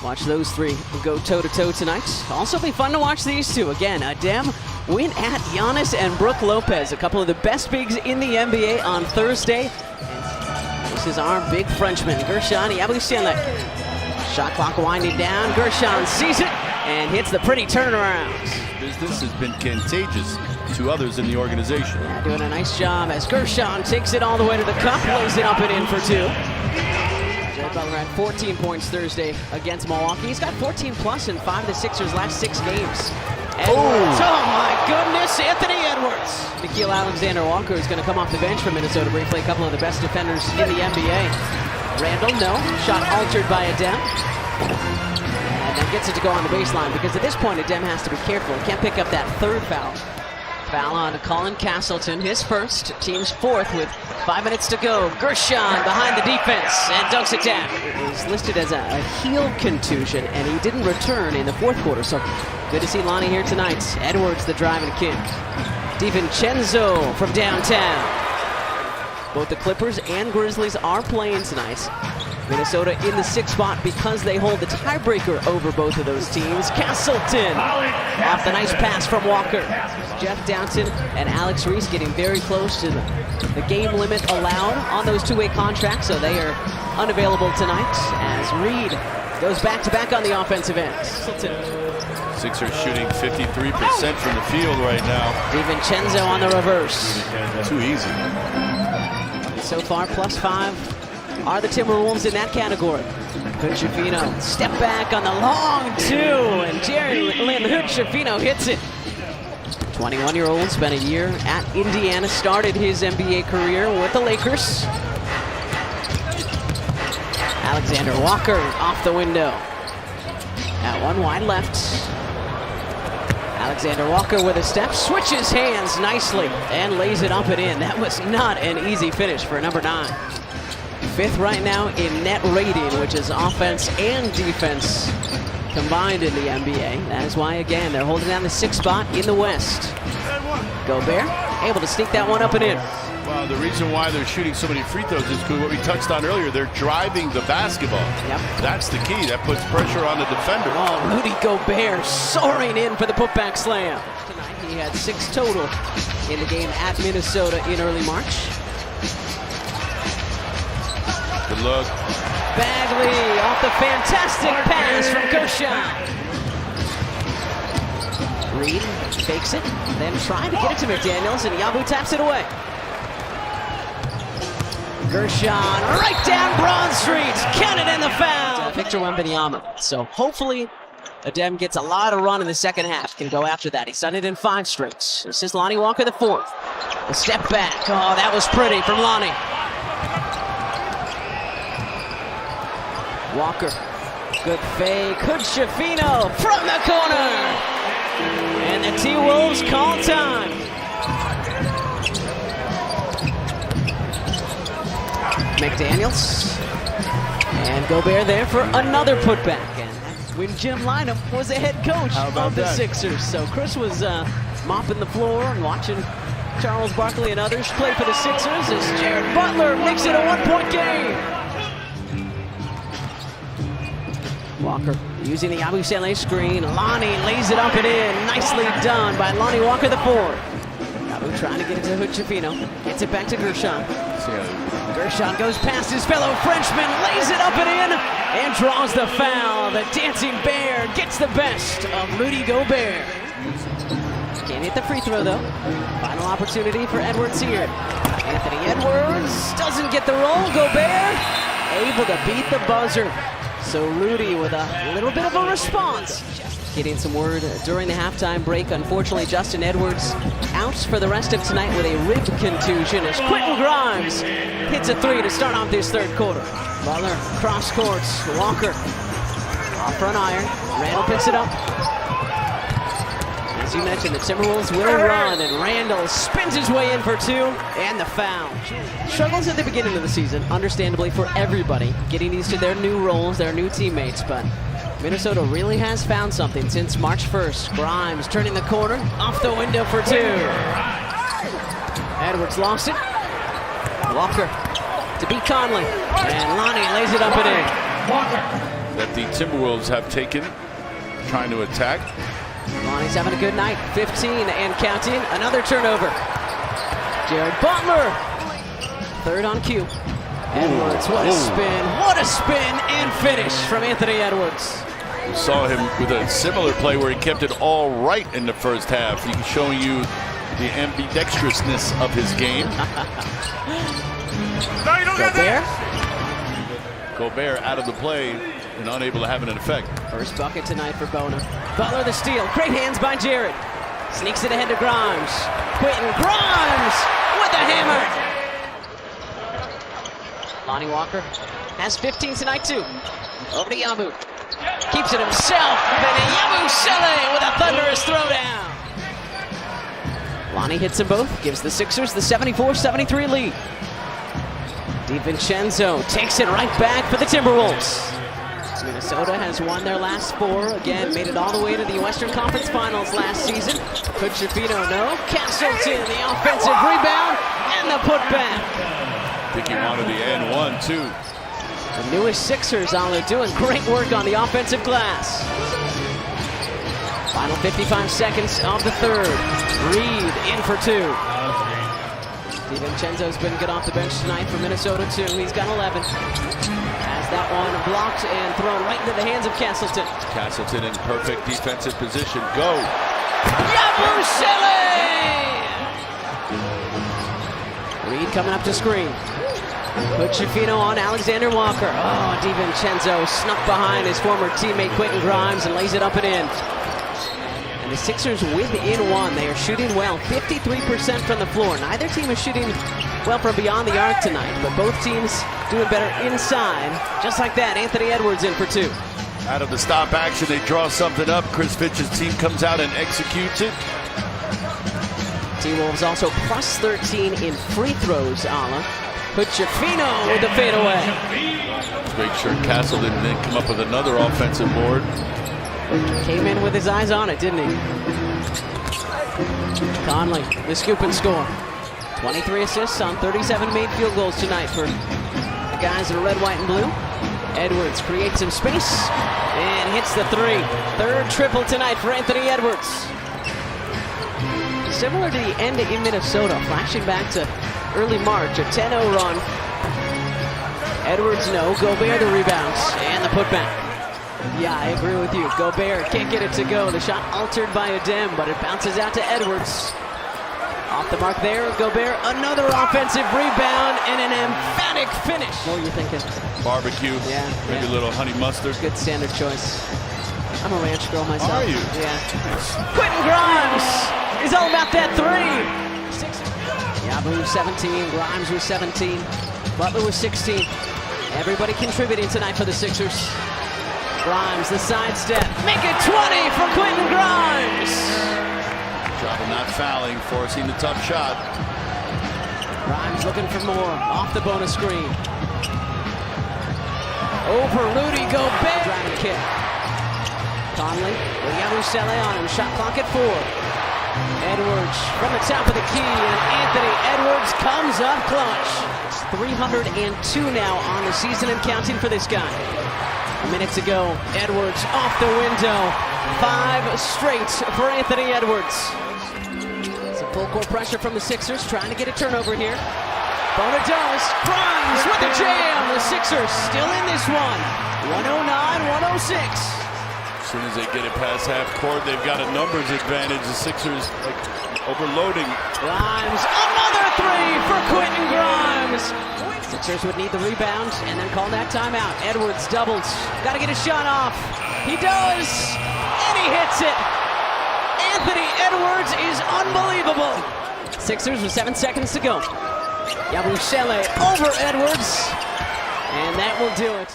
Watch those three go toe-to-toe tonight. Also be fun to watch these two. Again, Dem win at Giannis and Brook Lopez, a couple of the best bigs in the NBA on Thursday. And this is our big Frenchman, Gershon Yabusele. Shot clock winding down. Gershon sees it and hits the pretty turnaround. Business has been contagious to others in the organization. Yeah, doing a nice job as Gershon takes it all the way to the cup, lays it up and in for two. Jay Butler had 14 points Thursday against Milwaukee. He's got 14 plus in 5 of the Sixers' last 6 games. Edwards. Oh my goodness, Anthony Edwards. Nickeil Alexander-Walker is going to come off the bench for Minnesota briefly. A couple of the best defenders in the NBA. Randall, no. Shot altered by Dem. And then gets it to go on the baseline because at this point Dem has to be careful. He can't pick up that third foul. Foul on Colin Castleton, his first, team's fourth with 5 minutes to go. Gershon behind the defense and dunks it down. It was listed as a heel contusion and he didn't return in the fourth quarter, so good to see Lonnie here tonight. Edwards the drive and kick. DiVincenzo from downtown. Both the Clippers and Grizzlies are playing tonight. Minnesota in the 6th spot because they hold the tiebreaker over both of those teams. Castleton off the nice pass from Walker. Jeff Downton and Alex Reese getting very close to the game limit allowed on those two-way contracts, so they are unavailable tonight as Reed goes back-to-back on the offensive end. Castleton. Sixers shooting 53% from the field right now. DiVincenzo on the reverse. Too easy. So far, +5 are the Timberwolves in that category. Hood-Schifino, step back on the long two, and Jerry Lynn Hood-Schifino hits it. 21-year-old, spent a year at Indiana, started his NBA career with the Lakers. Alexander Walker off the window. At one wide left. Alexander Walker with a step, switches hands nicely, and lays it up and in. That was not an easy finish for number 9. 5th right now in net rating, which is offense and defense combined in the NBA. That is why, again, they're holding down the 6th spot in the West. Gobert able to sneak that one up and in. Well, the reason why they're shooting so many free throws is because what we touched on earlier, they're driving the basketball. Yep. That's the key. That puts pressure on the defender. Oh, Rudy Gobert soaring in for the putback slam. Tonight he had 6 total in the game at Minnesota in early March. Good look. Bagley off the fantastic pass from Gershon. Reed fakes it, then trying to get it to McDaniels, and Yabu taps it away. Gershon right down Broad Street, counted in the foul. Victor Wembanyama. So hopefully Dem gets a lot of run in the second half, can go after that. He's done it in 5 straight. This is Lonnie Walker the 4th. A step back. Oh, that was pretty from Lonnie. Walker, good fake. Hood-Schifino from the corner. And the T-Wolves call time. McDaniels. And Gobert there for another putback. And that's when Jim Lynam was the head coach of the Sixers. So Chris was mopping the floor and watching Charles Barkley and others play for the Sixers as Jared Butler makes it a 1-point game. Walker using the Yabusele screen. Lonnie lays it up and in. Nicely done by Lonnie Walker the 4th. Yabu trying to get it to Hood-Schifino. Gets it back to Gershon. Gershon goes past his fellow Frenchman, lays it up and in, and draws the foul. The dancing bear gets the best of Rudy Gobert. Can't hit the free throw though. Final opportunity for Edwards here. Anthony Edwards doesn't get the roll. Gobert able to beat the buzzer. So Rudy with a little bit of a response. Getting some word during the halftime break. Unfortunately, Justin Edwards out for the rest of tonight with a rib contusion as Quentin Grimes hits a 3 to start off this 3rd quarter. Butler cross courts. Walker off front iron. Randall picks it up. As you mentioned, the Timberwolves will run, and Randall spins his way in for 2, and the foul. Struggles at the beginning of the season, understandably for everybody, getting used to their new roles, their new teammates, but Minnesota really has found something since March 1st. Grimes turning the corner, off the window for 2. Edwards lost it. Walker to beat Conley, and Lonnie lays it up and in. that the Timberwolves have taken, trying to attack. Lonnie's having a good night. 15 and counting. Another turnover. Jared Butler. Third on cue. Edwards, what a spin. What a spin and finish from Anthony Edwards. We saw him with a similar play where he kept it all right in the first half. He's showing you the ambidextrousness of his game. Gobert out of the play and unable to have an effect. First bucket tonight for Bona. Butler the steal. Great hands by Jared. Sneaks it ahead to Grimes. Quentin Grimes with a hammer. Lonnie Walker has 15 tonight too. Over to Yabu. Keeps it himself. Then Yabusele with a thunderous throwdown. Lonnie hits them both. Gives the Sixers the 74-73 lead. DiVincenzo takes it right back for the Timberwolves. Minnesota has won their last 4. Again, made it all the way to the Western Conference Finals last season. Kuchefino, no. Castleton, the offensive rebound and the putback. I think he wanted the and one, too. The newest Sixers are doing great work on the offensive glass. Final 55 seconds of the third. Reed in for 2. DiVincenzo's been good off the bench tonight for Minnesota, too. He's got 11. Has that one blocked and thrown right into the hands of Castleton. Castleton in perfect defensive position. Go! Yabusele! Reed coming up to screen. Kuchefino on Alexander Walker. Oh, DiVincenzo snuck behind his former teammate Quentin Grimes and lays it up and in. And the Sixers within 1. They are shooting well, 53% from the floor. Neither team is shooting well from beyond the arc tonight, but both teams doing better inside. Just like that, Anthony Edwards in for 2. Out of the stop action, they draw something up. Chris Fitch's team comes out and executes it. T-Wolves also plus 13 in free throws, Ala. Kuchefino with the fadeaway. Make sure Castleton didn't come up with another offensive board. Came in with his eyes on it, didn't he? Conley, the scoop and score. 23 assists on 37 made field goals tonight for the guys in red, white, and blue. Edwards creates some space and hits the 3. Third triple tonight for Anthony Edwards. Similar to the end in Minnesota, flashing back to early March, a 10-0 run. Edwards, no. Gobert the rebounds and the putback. Yeah, I agree with you. Gobert can't get it to go. The shot altered by Adem, but it bounces out to Edwards. Off the mark there, Gobert, another offensive rebound and an emphatic finish. What were you thinking? Barbecue, maybe a little honey mustard. Good standard choice. I'm a ranch girl myself. Are you? Yeah. Quentin Grimes is all about that 3. Yabu 17, Grimes was 17, Butler was 16. Everybody contributing tonight for the Sixers. Grimes, the sidestep. Make it 20 for Quentin Grimes. Job of not fouling, forcing the tough shot. Grimes looking for more. Off the bonus screen. Over Rudy Gobert. Driving kick. Conley with Yabusele on him. Shot clock at 4. Edwards from the top of the key, and Anthony Edwards comes up clutch. 302 now on the season and counting for this guy. A minute to go. Edwards off the window. 5 straight for Anthony Edwards. Some full court pressure from the Sixers, trying to get a turnover here. Bona does. Grimes with the jam. The Sixers still in this one. 109-106. As soon as they get it past half court, they've got a numbers advantage. The Sixers overloading. Grimes, another 3 for Quentin Grimes. Sixers would need the rebound and then call that timeout. Edwards doubles. Got to get a shot off. He does, and he hits it. Anthony Edwards is unbelievable. Sixers with 7 seconds to go. Yabusele over Edwards, and that will do it.